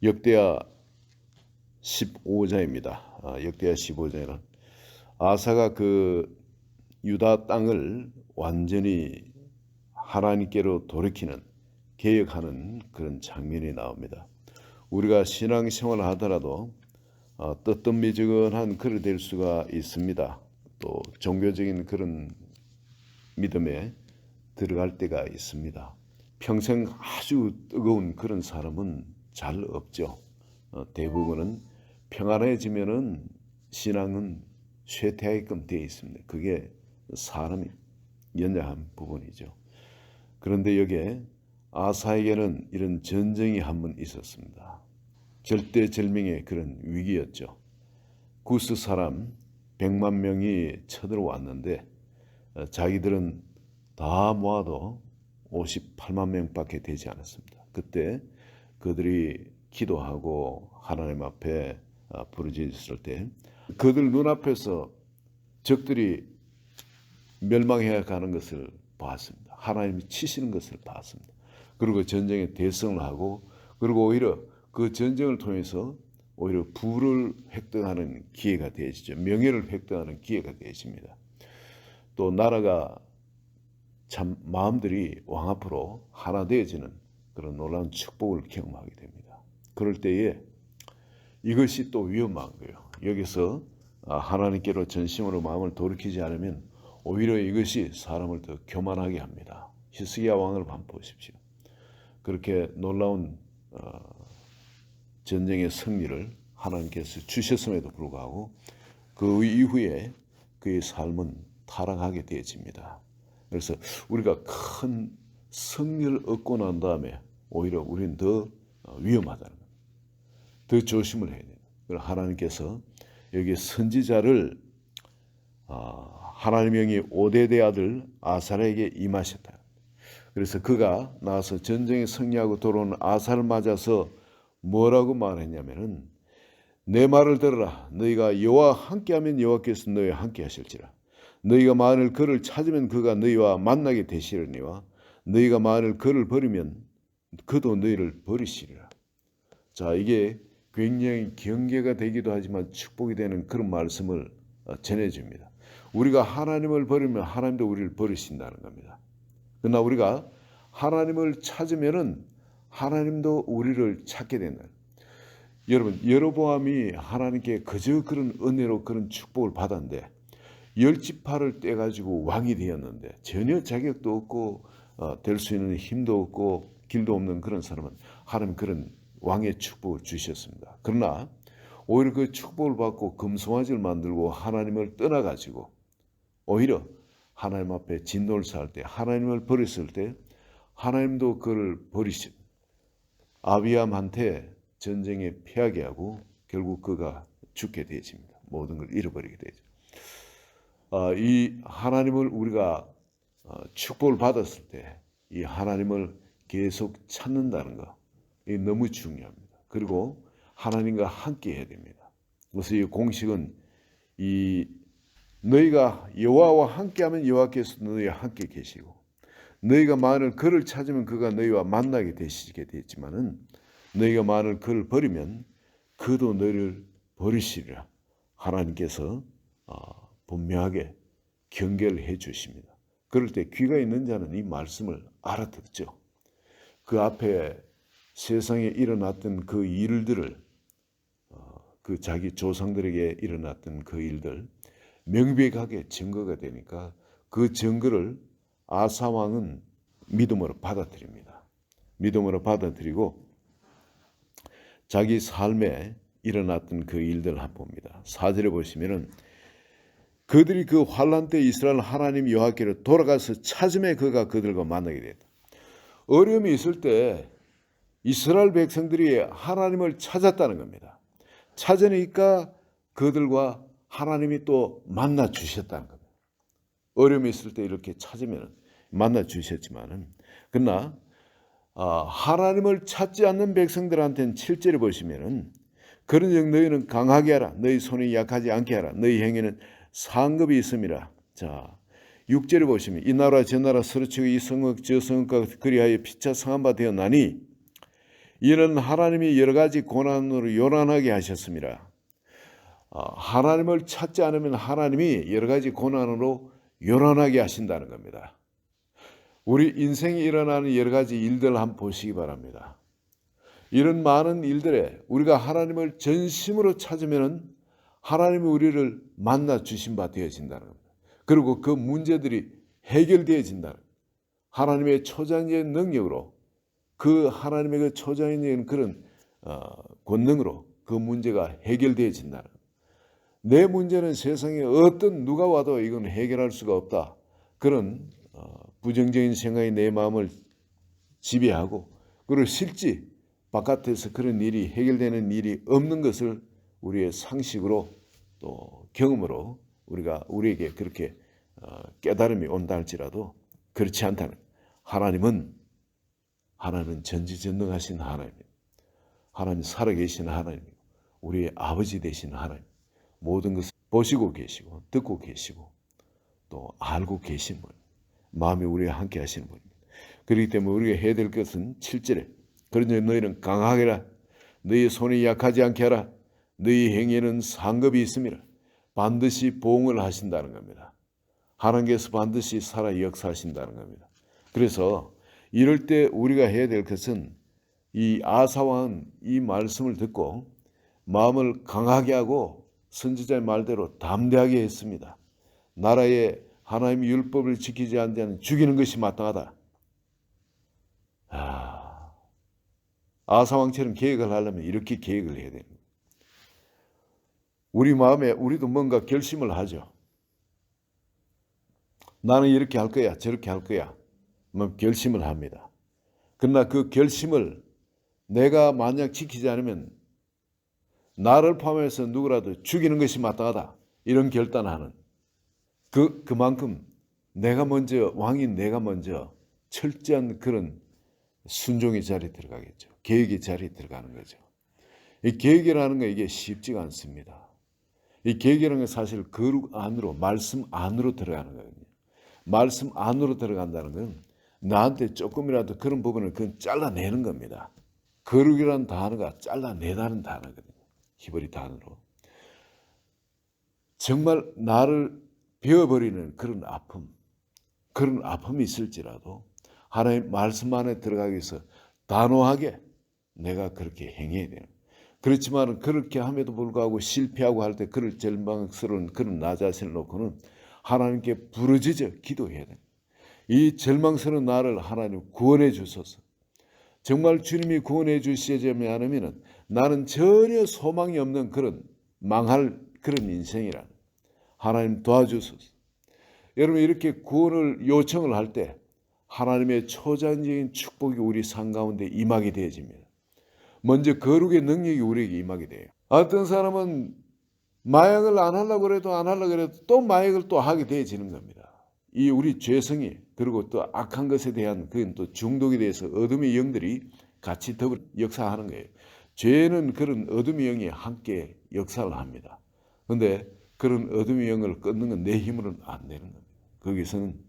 역대하 15장입니다. 역대하 15장에는 아사가 그 유다 땅을 완전히 하나님께로 돌이키는 개혁하는 그런 장면이 나옵니다. 우리가 신앙생활을 하더라도 뜨뜻미지근한 그릇 될 수가 있습니다. 또 종교적인 그런 믿음에 들어갈 때가 있습니다. 평생 아주 뜨거운 그런 사람은 잘 없죠. 대부분은 평안해지면은 신앙은 쇠퇴하게끔 되어 있습니다. 그게 사람이 연약한 부분이죠. 그런데 여기에 아사에게는 이런 전쟁이 한 번 있었습니다. 절대절명의 그런 위기였죠. 구스 사람 100만 명이 쳐들어왔는데 자기들은 다 모아도 58만 명밖에 되지 않았습니다. 그때 그들이 기도하고 하나님 앞에 부르짖었을 때 그들 눈앞에서 적들이 멸망해 가는 것을 봤습니다. 하나님이 치시는 것을 봤습니다. 그리고 전쟁에 대성을 하고 그리고 오히려 그 전쟁을 통해서 오히려 부를 획득하는 기회가 되어지죠. 명예를 획득하는 기회가 되어집니다. 또 나라가 참 마음들이 왕 앞으로 하나 되어지는 그런 놀라운 축복을 경험하게 됩니다. 그럴 때에 이것이 또 위험한 거예요. 여기서 하나님께로 전심으로 마음을 돌이키지 않으면 오히려 이것이 사람을 더 교만하게 합니다. 히스기야 왕을 한번 보십시오. 그렇게 놀라운 전쟁의 승리를 하나님께서 주셨음에도 불구하고 그 이후에 그의 삶은 타락하게 되어집니다. 그래서 우리가 큰 승리를 얻고 난 다음에 오히려 우리는 더 위험하다는 것, 더 조심을 해야 돼요. 그래서 하나님께서 여기 선지자를 하나님의 영이 오데대 아들 아사에게 임하셨다. 그래서 그가 나와서 전쟁에 승리하고 돌아오는 아사를 맞아서 뭐라고 말했냐면은 내 말을 들으라. 너희가 여호와 함께하면 여호와께서 너희와 함께하실지라. 너희가 만일 그를 찾으면 그가 너희와 만나게 되시려니와 너희가 만일 그를 버리면 그도 너희를 버리시리라. 자, 이게 굉장히 경계가 되기도 하지만 축복이 되는 그런 말씀을 전해줍니다. 우리가 하나님을 버리면 하나님도 우리를 버리신다는 겁니다. 그러나 우리가 하나님을 찾으면은 하나님도 우리를 찾게 된다. 여러분, 여로보암이 하나님께 그저 그런 은혜로 그런 축복을 받았는데 10지파를 떼가지고 왕이 되었는데 전혀 자격도 없고 될 수 있는 힘도 없고 길도 없는 그런 사람은 하나님 그런 왕의 축복을 주셨습니다. 그러나 오히려 그 축복을 받고 금송아지를 만들고 하나님을 떠나가지고 오히려 하나님 앞에 진노를 쌓을 때 하나님을 버렸을 때 하나님도 그를 버리신 아비암한테 전쟁에 패하게 하고 결국 그가 죽게 되어집니다. 모든 걸 잃어버리게 되죠. 이 하나님을 우리가 축복을 받았을 때 이 하나님을 계속 찾는다는 거, 이 너무 중요합니다. 그리고 하나님과 함께 해야 됩니다. 그래서 이 공식은 이 너희가 여호와와 함께하면 여호와께서 너희와 함께 계시고 너희가 만일 그를 찾으면 그가 너희와 만나게 되시게 되지만은 너희가 만일 그를 버리면 그도 너희를 버리시리라. 하나님께서 분명하게 경계를 해 주십니다. 그럴 때 귀가 있는 자는 이 말씀을 알아듣죠. 그 앞에 세상에 일어났던 그 일들을 그 자기 조상들에게 일어났던 그 일들 명백하게 증거가 되니까 그 증거를 아사 왕은 믿음으로 받아들입니다. 믿음으로 받아들이고 자기 삶에 일어났던 그 일들을 한번 봅니다. 4절에 보시면은 그들이 그 환난 때 이스라엘 하나님 여호와께로 돌아가서 찾음에 그가 그들과 만나게 됐다. 어려움이 있을 때 이스라엘 백성들이 하나님을 찾았다는 겁니다. 찾으니까 그들과 하나님이 또 만나 주셨다는 겁니다. 어려움이 있을 때 이렇게 찾으면 만나 주셨지만은 그러나 하나님을 찾지 않는 백성들한테는 7절에 보시면은 그런즉 너희는 강하게 하라. 너희 손이 약하지 않게 하라. 너희 행위는 상급이 있음이라. 자, 6절에 보시면 이 나라 저 나라 서로 치고 이 성읍 저 성읍과 그리하여 피차 상한 바 되었나니 이는 하나님이 여러 가지 고난으로 요란하게 하셨습니다. 하나님을 찾지 않으면 하나님이 여러 가지 고난으로 요란하게 하신다는 겁니다. 우리 인생에 일어나는 여러 가지 일들 한번 보시기 바랍니다. 이런 많은 일들에 우리가 하나님을 전심으로 찾으면 하나님이 우리를 만나 주신 바 되어진다는 겁니다. 그리고 그 문제들이 해결되어진다는 겁니다. 하나님의 초자연적인 능력으로 그 하나님의 그 초자연적인 그런 권능으로 그 문제가 해결되어진다는 겁니다. 내 문제는 세상에 어떤 누가 와도 이건 해결할 수가 없다. 그런 부정적인 생각이 내 마음을 지배하고 그리고 실제 바깥에서 그런 일이 해결되는 일이 없는 것을 우리의 상식으로 또 경험으로 우리에게 그렇게 깨달음이 온다 할지라도 그렇지 않다는 하나님은 전지전능하신 하나님입니다. 하나님 살아계신 하나님이고 우리의 아버지 되신 하나님 모든 것을 보시고 계시고 듣고 계시고 또 알고 계신 분 마음이 우리와 함께 하시는 분입니다. 그렇기 때문에 우리가 해야 될 것은 7절에 그러니 너희는 강하게라 너희 손이 약하지 않게 하라 너희 행위에는 상급이 있음이라 반드시 보응을 하신다는 겁니다. 하나님께서 반드시 살아 역사하신다는 겁니다. 그래서 이럴 때 우리가 해야 될 것은 이 아사왕은 이 말씀을 듣고 마음을 강하게 하고 선지자의 말대로 담대하게 했습니다. 나라에 하나님의 율법을 지키지 않는 자는 죽이는 것이 마땅하다. 아사왕처럼 계획을 하려면 이렇게 계획을 해야 됩니다. 우리 마음에 우리도 뭔가 결심을 하죠. 나는 이렇게 할 거야 저렇게 할 거야 결심을 합니다. 그러나 그 결심을 내가 만약 지키지 않으면 나를 포함해서 누구라도 죽이는 것이 마땅하다. 이런 결단하는 그만큼 내가 먼저 왕인 내가 먼저 철저한 그런 순종의 자리에 들어가겠죠. 계획의 자리에 들어가는 거죠. 이 계획이라는 거 이게 쉽지가 않습니다. 이 계획이라는 건 사실 거룩 안으로 말씀 안으로 들어가는 거거든요. 말씀 안으로 들어간다는 건 나한테 조금이라도 그런 부분을 그건 잘라내는 겁니다. 거룩이라는 단어가 잘라내다는 단어거든요. 히브리 단어로. 정말 나를 베어버리는 그런 아픔이 있을지라도 하나님 말씀 안에 들어가기 위해서 단호하게 내가 그렇게 행해야 돼요. 그렇지만 그렇게 함에도 불구하고 실패하고 할 때 그럴 절망스러운 그런 나 자신을 놓고는 하나님께 부르짖어 기도해야 돼요. 이 절망스러운 나를 하나님 구원해 주소서. 정말 주님이 구원해 주시지 않으면 나는 전혀 소망이 없는 그런 망할 그런 인생이라. 하나님 도와주소서. 여러분 이렇게 구원을 요청을 할 때 하나님의 초자연적인 축복이 우리 삶 가운데 임하게 되어집니다. 먼저 거룩의 능력이 우리에게 임하게 돼요. 어떤 사람은 마약을 안 하려고 해도 또 마약을 또 하게 되어지는 겁니다. 이 우리 죄성이 그리고 또 악한 것에 대한 그건 또 중독에 대해서 어둠의 영들이 같이 더불어 역사하는 거예요. 죄는 그런 어둠의 영이 함께 역사를 합니다. 그런데 그런 어둠의 영을 끊는 건 내 힘으로는 안 되는 겁니다. 거기서는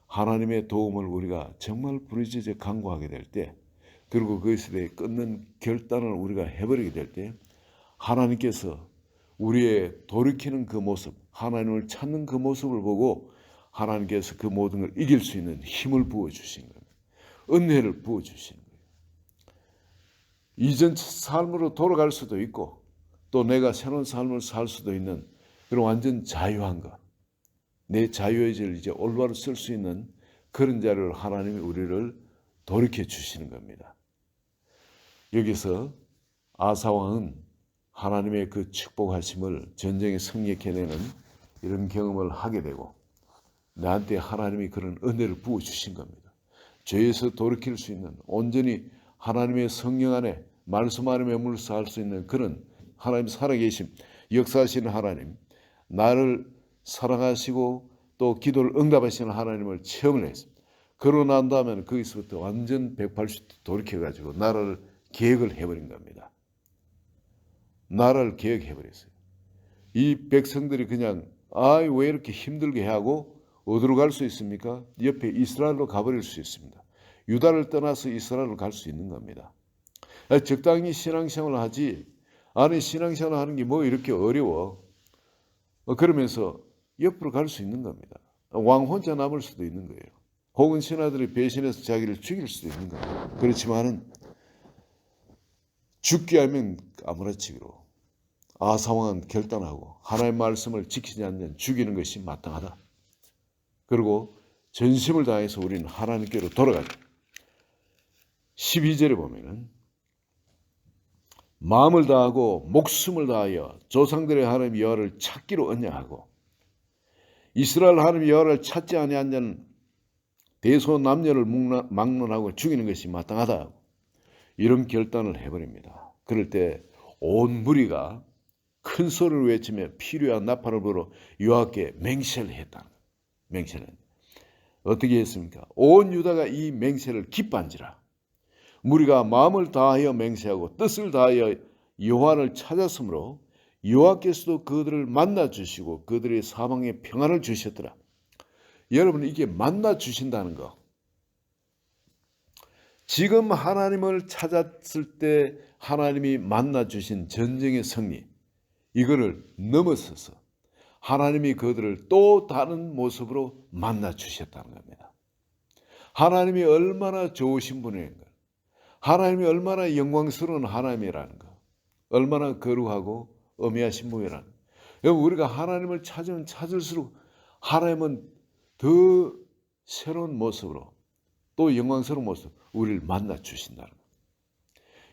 하나님의 도움을 우리가 정말 부르짖어 간구하게 될 때 그리고 그것에 대해 끊는 결단을 우리가 해버리게 될 때 하나님께서 우리의 돌이키는 그 모습, 하나님을 찾는 그 모습을 보고 하나님께서 그 모든 걸 이길 수 있는 힘을 부어주신 겁니다. 은혜를 부어주시는 거예요. 이전 삶으로 돌아갈 수도 있고 또 내가 새로운 삶을 살 수도 있는 그런 완전 자유한 것. 내 자유의지를 이제 올바로 쓸 수 있는 그런 자를 하나님이 우리를 돌이켜 주시는 겁니다. 여기서 아사왕은 하나님의 그 축복하심을 전쟁에 승리해내는 이런 경험을 하게 되고 나한테 하나님이 그런 은혜를 부어주신 겁니다. 죄에서 돌이킬 수 있는 온전히 하나님의 성령 안에 말씀 안에 머물러서 할 수 있는 그런 하나님 살아계심 역사하시는 하나님 나를 사랑하시고 또 기도를 응답하시는 하나님을 체험을 했습니다. 그러고 난 다음에는 거기서부터 완전 180도 돌이켜가지고 나라를 계획을 해버린 겁니다. 나라를 계획해버렸어요. 이 백성들이 그냥 왜 이렇게 힘들게 하고 어디로 갈 수 있습니까? 옆에 이스라엘로 가버릴 수 있습니다. 유다를 떠나서 이스라엘로 갈 수 있는 겁니다. 적당히 신앙생활을 하지. 아니 신앙생활 하는 게 뭐 이렇게 어려워. 그러면서 옆으로 갈 수 있는 겁니다. 왕 혼자 남을 수도 있는 거예요. 혹은 신하들이 배신해서 자기를 죽일 수도 있는 겁니다. 그렇지만은 죽게 하면 아무렇지기로 아사왕은 결단하고 하나님의 말씀을 지키지 않는 죽이는 것이 마땅하다. 그리고 전심을 다해서 우리는 하나님께로 돌아가자. 12절에 보면은 마음을 다하고 목숨을 다하여 조상들의 하나님 여호와를 찾기로 언약하고 이스라엘 하나님 여호와를 찾지 아니한 자는 대소남녀를 막론하고 죽이는 것이 마땅하다. 이런 결단을 해버립니다. 그럴 때 온 무리가 큰 소리를 외치며 피류와 나팔을 불어 여호와께 맹세를 했다. 맹세를 어떻게 했습니까? 온 유다가 이 맹세를 기뻐한지라. 무리가 마음을 다하여 맹세하고 뜻을 다하여 여호와를 찾았으므로 여호와께서도 그들을 만나 주시고 그들의 사방에 평안을 주셨더라. 여러분 이게 만나 주신다는 거. 지금 하나님을 찾았을 때 하나님이 만나 주신 전쟁의 승리, 이거를 넘어서서 하나님이 그들을 또 다른 모습으로 만나 주셨다는 겁니다. 하나님이 얼마나 좋으신 분인 것, 하나님이 얼마나 영광스러운 하나님이라는 것, 얼마나 거룩하고 엄미하신 분이라는 것. 여러분 우리가 하나님을 찾으면 찾을수록 하나님은 더 새로운 모습으로 또 영광스러운 모습 우리를 만나 주신다는 것.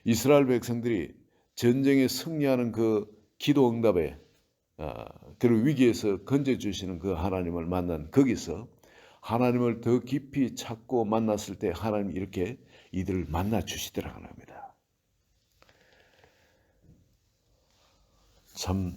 이스라엘 백성들이 전쟁에 승리하는 그 기도 응답에 그리고 위기에서 건져주시는 그 하나님을 만난 거기서 하나님을 더 깊이 찾고 만났을 때 하나님이 이렇게 이들을 만나 주시더라는 겁니다. 참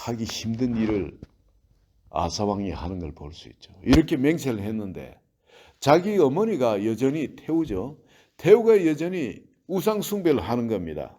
하기 힘든 일을 아사왕이 하는 걸 볼 수 있죠. 이렇게 맹세를 했는데 자기 어머니가 여전히 태우죠. 태우가 여전히 우상 숭배를 하는 겁니다.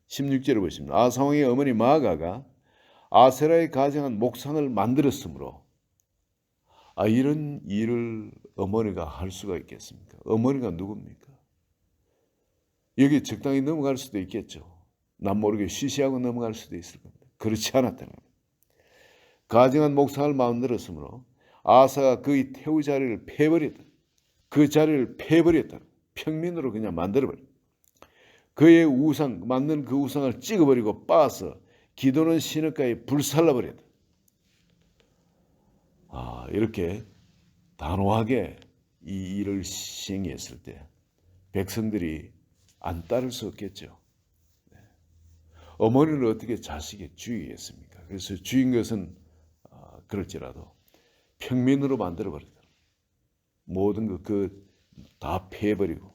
16절을 보십니다. 아사왕의 어머니 마아가가 아세라에 가정한 목상을 만들었으므로 이런 일을 어머니가 할 수가 있겠습니까? 어머니가 누굽니까? 여기 적당히 넘어갈 수도 있겠죠. 남 모르게 쉬쉬하고 넘어갈 수도 있을 겁니다. 그렇지 않았다는 겁니다. 가정한 목상을 만들었으므로 아사가 그의 태우 자리를 패버렸다. 그 자리를 패버렸다. 평민으로 그냥 만들어버렸다. 그의 우상, 만든 그 우상을 찍어버리고 빻아서 기도는 시냇가에 불살라버렸다. 이렇게 단호하게 이 일을 시행했을 때 백성들이 안 따를 수 없겠죠. 어머니를 어떻게 자식에 죽이겠습니까? 그래서 죽인 것은 그럴지라도 평민으로 만들어버렸다. 모든 것 다 패해버리고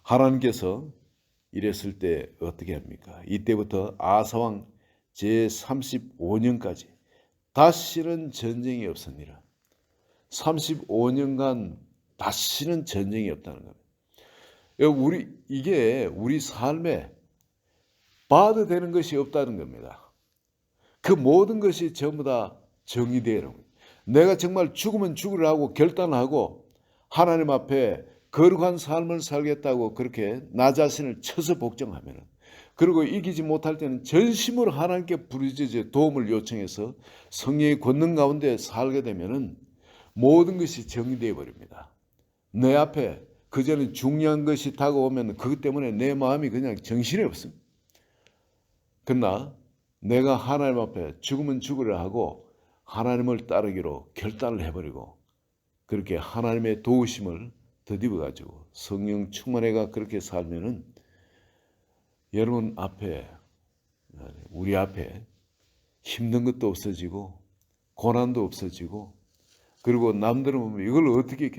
하나님께서 이랬을 때 어떻게 합니까? 이때부터 아사왕 제35년까지 다시는 전쟁이 없으니라. 35년간 다시는 전쟁이 없다는 겁니다. 이게 우리 삶에 봐도 되는 것이 없다는 겁니다. 그 모든 것이 전부 다 정의되는 겁니다. 내가 정말 죽으면 죽으라고 결단하고 하나님 앞에 거룩한 삶을 살겠다고 그렇게 나 자신을 쳐서 복종하면 그리고 이기지 못할 때는 전심으로 하나님께 부르짖어 도움을 요청해서 성령의 권능 가운데 살게 되면 모든 것이 정의되어 버립니다. 내 앞에 그전에 중요한 것이 다가오면 그것 때문에 내 마음이 그냥 정신이 없습니다. 그러나 내가 하나님 앞에 죽으면 죽으려 하고 하나님을 따르기로 결단을 해버리고 그렇게 하나님의 도우심을 더입어가지고 성령 충만해가 그렇게 살면은 여러분 앞에 우리 앞에 힘든 것도 없어지고 고난도 없어지고 그리고 남들은 보면 이걸 어떻게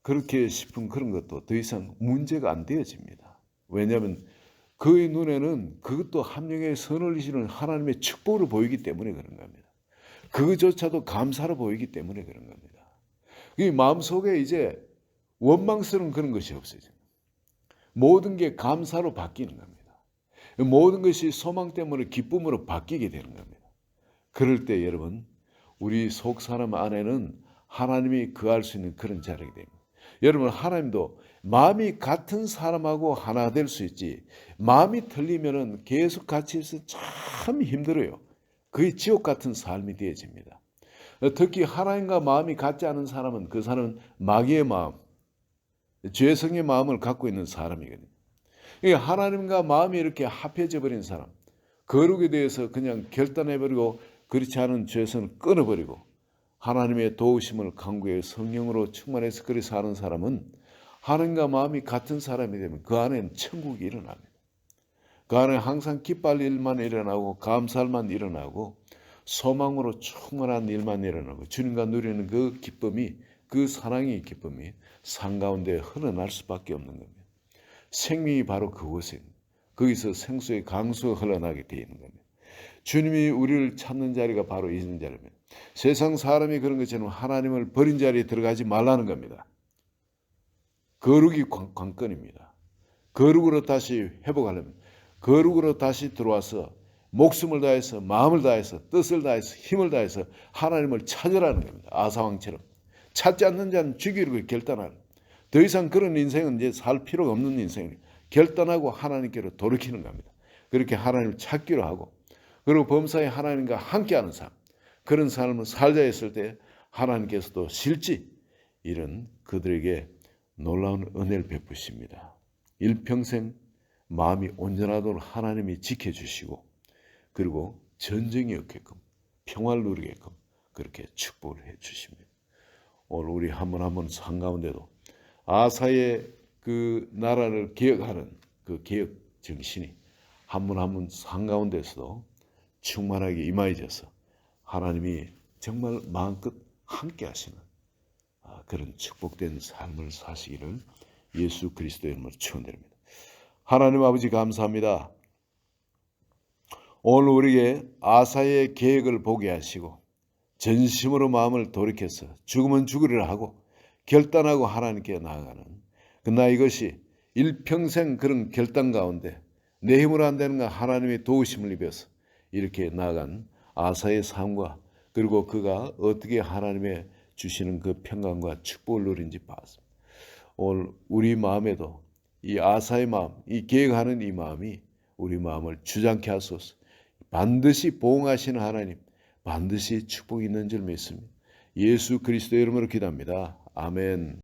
그렇게 싶은 그런 것도 더 이상 문제가 안 되어집니다. 왜냐하면 그의 눈에는 그것도 함령의 선을 이시는 하나님의 축복으로 보이기 때문에 그런 겁니다. 그것조차도 감사로 보이기 때문에 그런 겁니다. 이 마음속에 이제 원망스러운 그런 것이 없어져요. 모든 게 감사로 바뀌는 겁니다. 모든 것이 소망 때문에 기쁨으로 바뀌게 되는 겁니다. 그럴 때 여러분 우리 속 사람 안에는 하나님이 거할 수 있는 그런 자리가 됩니다. 여러분, 하나님도 마음이 같은 사람하고 하나 될 수 있지, 마음이 틀리면은 계속 같이 있어 참 힘들어요. 거의 지옥 같은 삶이 되어집니다. 특히 하나님과 마음이 같지 않은 사람은 그 사람은 마귀의 마음, 죄성의 마음을 갖고 있는 사람이거든요. 하나님과 마음이 이렇게 합해져 버린 사람, 거룩에 대해서 그냥 결단해버리고 그렇지 않은 죄성을 끊어버리고 하나님의 도우심을 간구해 성령으로 충만해서 그리 사는 사람은 하나님과 마음이 같은 사람이 되면 그 안에는 천국이 일어납니다. 그 안에 항상 기뻐할 일만 일어나고 감사할만 일어나고 소망으로 충만한 일만 일어나고 주님과 누리는 그 기쁨이, 그 사랑의 기쁨이 산 가운데 흘러날 수밖에 없는 겁니다. 생명이 바로 그곳에, 거기서 생수의 강수가 흘러나게 되어 있는 겁니다. 주님이 우리를 찾는 자리가 바로 이 자리입니다. 세상 사람이 그런 것처럼 하나님을 버린 자리에 들어가지 말라는 겁니다. 거룩이 관건입니다. 거룩으로 다시 회복하려면 거룩으로 다시 들어와서 목숨을 다해서 마음을 다해서 뜻을 다해서 힘을 다해서 하나님을 찾으라는 겁니다. 아사왕처럼 찾지 않는 자는 죽이려고 결단하는, 더 이상 그런 인생은 이제 살 필요가 없는 인생이에요. 결단하고 하나님께로 돌이키는 겁니다. 그렇게 하나님을 찾기로 하고, 그리고 범사에 하나님과 함께하는 삶, 그런 삶을 살자 했을 때 하나님께서도 실지 이런 그들에게 놀라운 은혜를 베푸십니다. 일평생 마음이 온전하도록 하나님이 지켜주시고, 그리고 전쟁이 없게끔 평화를 누리게끔 그렇게 축복을 해주십니다. 오늘 우리 한 번 한 번 삶 가운데도 아사의 그 나라를 개혁하는 그 개혁 정신이 한 번 한 번 삶 가운데서도 충만하게 임하여져서 하나님이 정말 마음껏 함께 하시는 그런 축복된 삶을 사시기를 예수 그리스도의 이름으로 축원드립니다. 하나님 아버지 감사합니다. 오늘 우리에게 아사의 계획을 보게 하시고 전심으로 마음을 돌이켜서 죽으면 죽으리라 하고 결단하고 하나님께 나아가는, 그러나 이것이 일평생 그런 결단 가운데 내 힘으로 안 되는 가 하나님의 도우심을 입어서 이렇게 나아간 아사의 삶과, 그리고 그가 어떻게 하나님의 주시는 그 평강과 축복을 누린지 봤습니다. 오늘 우리 마음에도 이 아사의 마음, 이 계획하는 이 마음이 우리 마음을 주장케 하소서. 반드시 보응하시는 하나님, 반드시 축복이 있는 줄 믿습니다. 예수 그리스도의 이름으로 기도합니다. 아멘.